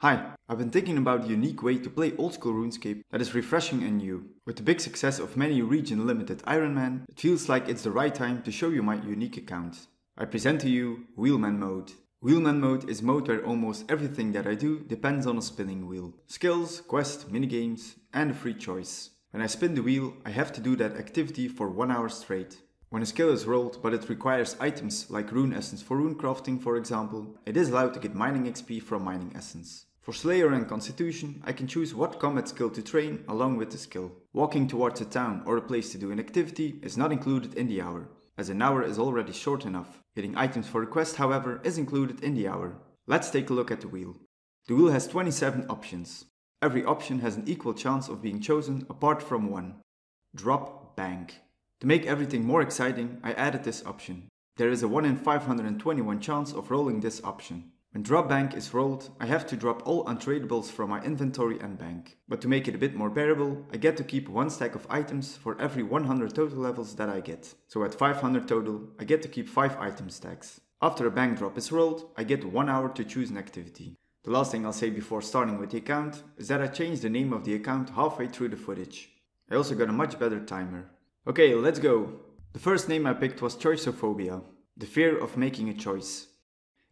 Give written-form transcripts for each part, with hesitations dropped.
Hi, I've been thinking about a unique way to play old school RuneScape that is refreshing and new. With the big success of many region limited Ironman, it feels like it's the right time to show you my unique account. I present to you Wheelmanmode. Wheelmanmode is mode where almost everything that I do depends on a spinning wheel. Skills, quest, minigames, and a free choice. When I spin the wheel, I have to do that activity for 1 hour straight. When a skill is rolled but it requires items like rune essence for rune crafting, for example, it is allowed to get mining XP from mining essence. For Slayer and Constitution, I can choose what combat skill to train along with the skill. Walking towards a town or a place to do an activity is not included in the hour, as an hour is already short enough. Getting items for a quest, however, is included in the hour. Let's take a look at the wheel. The wheel has 27 options. Every option has an equal chance of being chosen apart from one. Drop Bank. To make everything more exciting, I added this option. There is a 1 in 521 chance of rolling this option. When drop bank is rolled, I have to drop all untradables from my inventory and bank. But to make it a bit more bearable, I get to keep 1 stack of items for every 100 total levels that I get. So at 500 total, I get to keep 5 item stacks. After a bank drop is rolled, I get 1 hour to choose an activity. The last thing I'll say before starting with the account is that I changed the name of the account halfway through the footage. I also got a much better timer. Okay, let's go! The first name I picked was Choiceophobia, the fear of making a choice.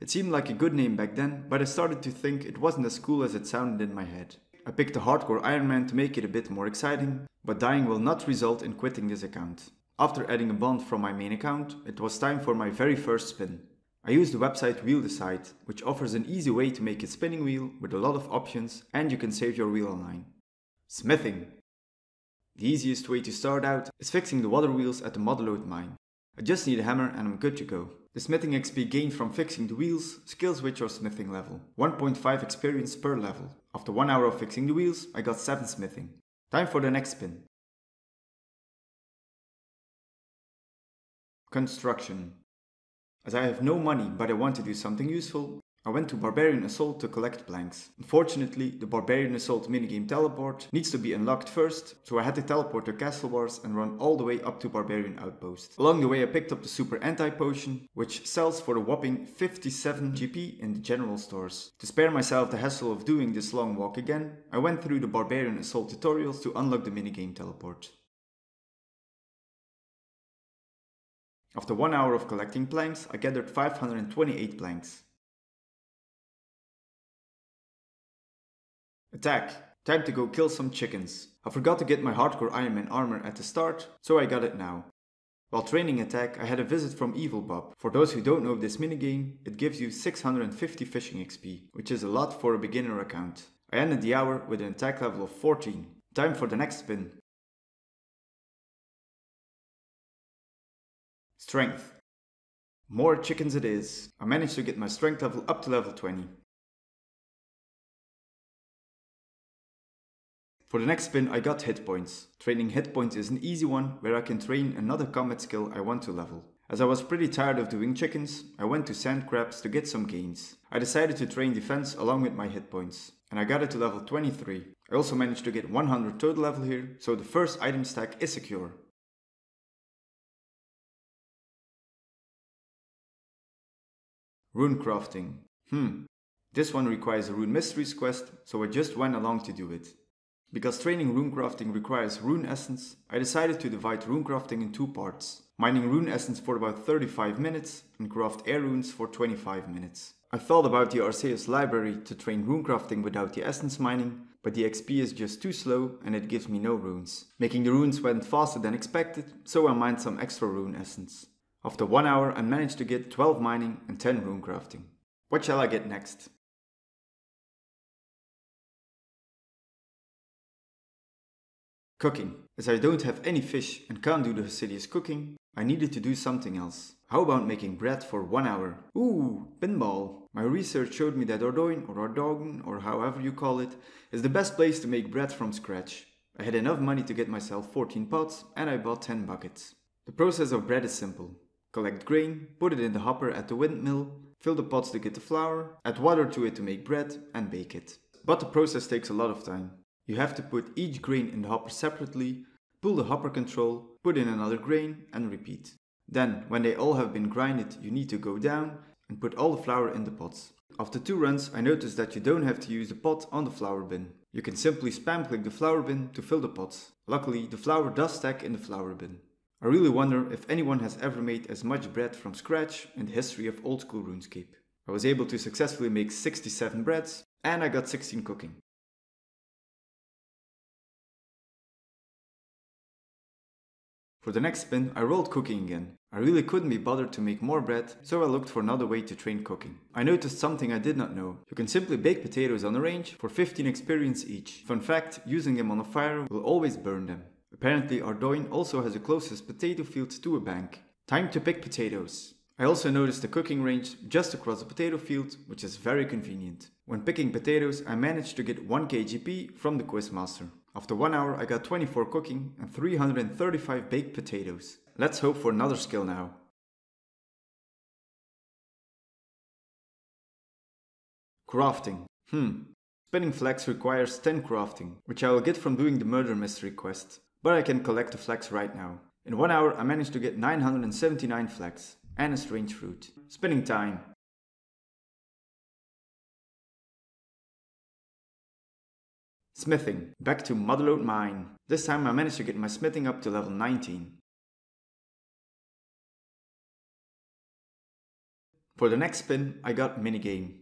It seemed like a good name back then, but I started to think it wasn't as cool as it sounded in my head. I picked a hardcore Ironman to make it a bit more exciting, but dying will not result in quitting this account. After adding a bond from my main account, it was time for my very first spin. I used the website Wheel Decide, which offers an easy way to make a spinning wheel with a lot of options, and you can save your wheel online. Smithing. The easiest way to start out is fixing the water wheels at the Motherlode mine. I just need a hammer and I'm good to go. The smithing XP gained from fixing the wheels scales with your smithing level. 1.5 experience per level. After 1 hour of fixing the wheels, I got 7 smithing. Time for the next spin. Construction. As I have no money but I want to do something useful, I went to Barbarian Assault to collect planks. Unfortunately, the Barbarian Assault minigame teleport needs to be unlocked first, so I had to teleport to Castle Wars and run all the way up to Barbarian Outpost. Along the way I picked up the Super Anti-Potion, which sells for a whopping 57 GP in the general stores. To spare myself the hassle of doing this long walk again, I went through the Barbarian Assault tutorials to unlock the minigame teleport. After 1 hour of collecting planks, I gathered 528 planks. Attack! Time to go kill some chickens. I forgot to get my hardcore Ironman armor at the start, so I got it now. While training attack, I had a visit from Evil Bob. For those who don't know this minigame, it gives you 650 fishing XP, which is a lot for a beginner account. I ended the hour with an attack level of 14. Time for the next spin. Strength. More chickens it is. I managed to get my strength level up to level 20. For the next spin I got hit points. Training hit points is an easy one where I can train another combat skill I want to level. As I was pretty tired of doing chickens, I went to sand crabs to get some gains. I decided to train defense along with my hit points, and I got it to level 23. I also managed to get 100 total level here, so the first item stack is secure. Rune crafting. This one requires a Rune Mysteries quest, so I just went along to do it. Because training runecrafting requires rune essence, I decided to divide runecrafting in 2 parts. Mining rune essence for about 35 minutes and craft air runes for 25 minutes. I thought about the Arceus library to train runecrafting without the essence mining, but the XP is just too slow and it gives me no runes. Making the runes went faster than expected, so I mined some extra rune essence. After 1 hour I managed to get 12 mining and 10 runecrafting. What shall I get next? Cooking. As I don't have any fish and can't do the fastidious cooking, I needed to do something else. How about making bread for 1 hour? Ooh, pinball! My research showed me that Ardoin or Ardogen, or however you call it, is the best place to make bread from scratch. I had enough money to get myself 14 pots and I bought 10 buckets. The process of bread is simple. Collect grain, put it in the hopper at the windmill, fill the pots to get the flour, add water to it to make bread and bake it. But the process takes a lot of time. You have to put each grain in the hopper separately, pull the hopper control, put in another grain and repeat. Then, when they all have been grinded, you need to go down and put all the flour in the pots. After 2 runs, I noticed that you don't have to use the pot on the flour bin. You can simply spam click the flour bin to fill the pots. Luckily, the flour does stack in the flour bin. I really wonder if anyone has ever made as much bread from scratch in the history of old school RuneScape. I was able to successfully make 67 breads and I got 16 cooking. For the next spin, I rolled cooking again. I really couldn't be bothered to make more bread, so I looked for another way to train cooking. I noticed something I did not know. You can simply bake potatoes on a range for 15 experience each. Fun fact, using them on a fire will always burn them. Apparently Ardoin also has the closest potato field to a bank. Time to pick potatoes. I also noticed the cooking range just across the potato field, which is very convenient. When picking potatoes, I managed to get 1 kgp from the quizmaster. After 1 hour I got 24 cooking and 335 baked potatoes. Let's hope for another skill now. Crafting. Spinning flax requires 10 crafting, which I will get from doing the murder mystery quest. But I can collect the flax right now. In 1 hour I managed to get 979 flax and a strange fruit. Spinning time. Smithing. Back to Motherlode Mine. This time I managed to get my smithing up to level 19. For the next spin I got minigame.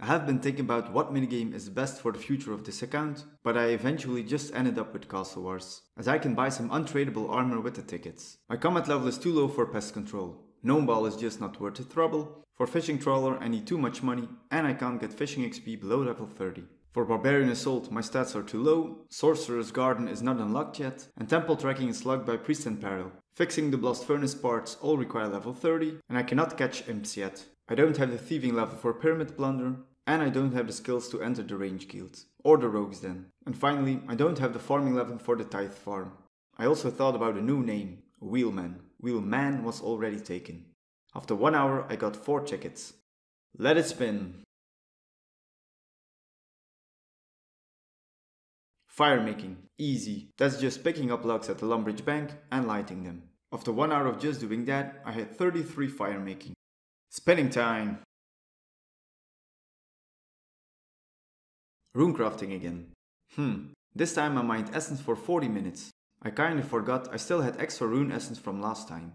I have been thinking about what minigame is best for the future of this account, but I eventually just ended up with Castle Wars, as I can buy some untradeable armor with the tickets. My combat level is too low for pest control. Gnome ball is just not worth the trouble. For fishing trawler I need too much money and I can't get fishing XP below level 30. For Barbarian Assault my stats are too low, Sorcerer's Garden is not unlocked yet, and Temple Tracking is locked by Priest and Peril. Fixing the Blast Furnace parts all require level 30, and I cannot catch imps yet. I don't have the thieving level for Pyramid Plunder, and I don't have the skills to enter the Range Guild. Or the Rogues Den. And finally, I don't have the farming level for the Tithe Farm. I also thought about a new name, Wheelman. Wheelman was already taken. After 1 hour I got 4 tickets. Let it spin. Firemaking. Easy. That's just picking up logs at the Lumbridge Bank and lighting them. After 1 hour of just doing that, I had 33 firemaking. Spinning time. Runecrafting again. This time I mined essence for 40 minutes. I kinda forgot I still had extra rune essence from last time.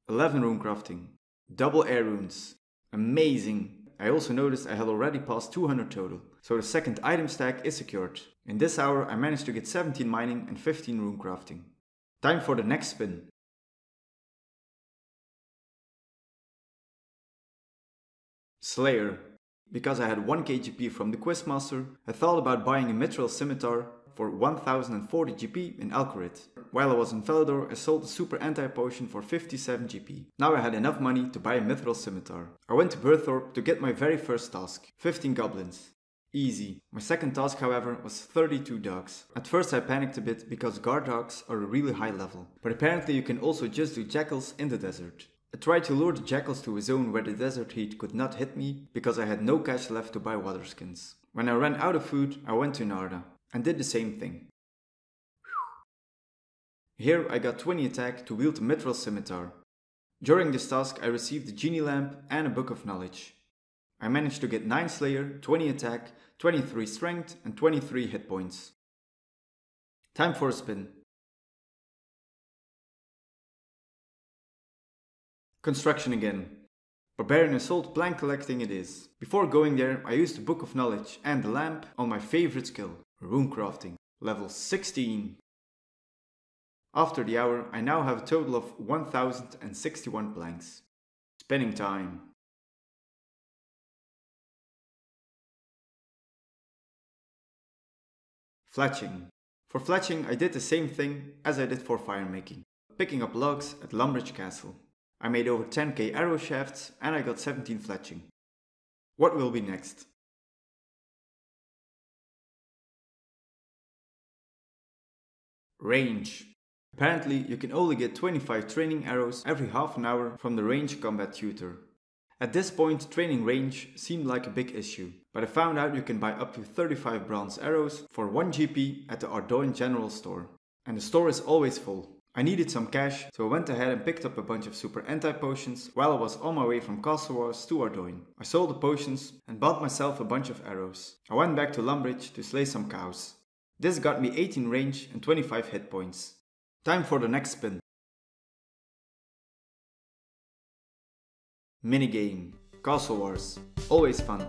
11 runecrafting. Double air runes. Amazing. I also noticed I had already passed 200 total, so the second item stack is secured. In this hour I managed to get 17 mining and 15 runecrafting. Time for the next spin. Slayer. Because I had 1 kgp from the quizmaster, I thought about buying a mithril scimitar for 1040 GP in Alcorit. While I was in Felidor, I sold a super anti-potion for 57 GP. Now I had enough money to buy a mithril scimitar. I went to Burthorpe to get my very first task, 15 goblins. Easy. My second task, however, was 32 dogs. At first I panicked a bit because guard dogs are a really high level, but apparently you can also just do jackals in the desert. I tried to lure the jackals to a zone where the desert heat could not hit me because I had no cash left to buy water skins. When I ran out of food, I went to Narda and did the same thing. Here I got 20 attack to wield the mithril scimitar. During this task I received a genie lamp and a book of knowledge. I managed to get 9 slayer, 20 attack, 23 strength and 23 hit points. Time for a spin. Construction again. Barbarian Assault plank collecting it is. Before going there I used the book of knowledge and the lamp on my favorite skill, runecrafting, level 16. After the hour I now have a total of 1061 planks. Spinning time. Fletching. For fletching I did the same thing as I did for firemaking, picking up logs at Lumbridge Castle. I made over 10k arrow shafts and I got 17 fletching. What will be next? Range. Apparently you can only get 25 training arrows every half an hour from the range combat tutor. At this point training range seemed like a big issue, but I found out you can buy up to 35 bronze arrows for 1 GP at the Ardoin General Store. And the store is always full. I needed some cash, so I went ahead and picked up a bunch of super anti-potions while I was on my way from Castle Wars to Ardoin. I sold the potions and bought myself a bunch of arrows. I went back to Lumbridge to slay some cows. This got me 18 range and 25 hit points. Time for the next spin. Minigame. Castle Wars. Always fun.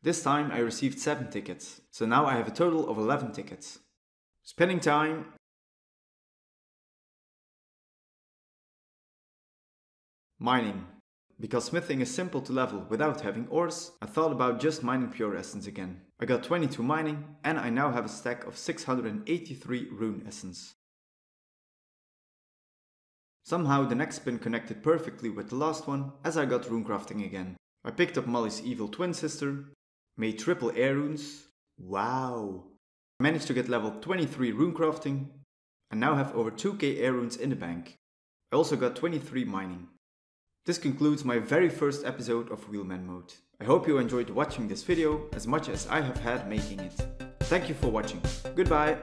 This time I received 7 tickets, so now I have a total of 11 tickets. Spinning time! Mining. Because smithing is simple to level without having ores, I thought about just mining pure essence again. I got 22 mining and I now have a stack of 683 rune essence. Somehow the next spin connected perfectly with the last one as I got runecrafting again. I picked up Molly's evil twin sister, made triple air runes. Wow! I managed to get level 23 runecrafting and now have over 2k air runes in the bank. I also got 23 mining. This concludes my very first episode of Wheelmanmode. I hope you enjoyed watching this video as much as I have had making it. Thank you for watching. Goodbye!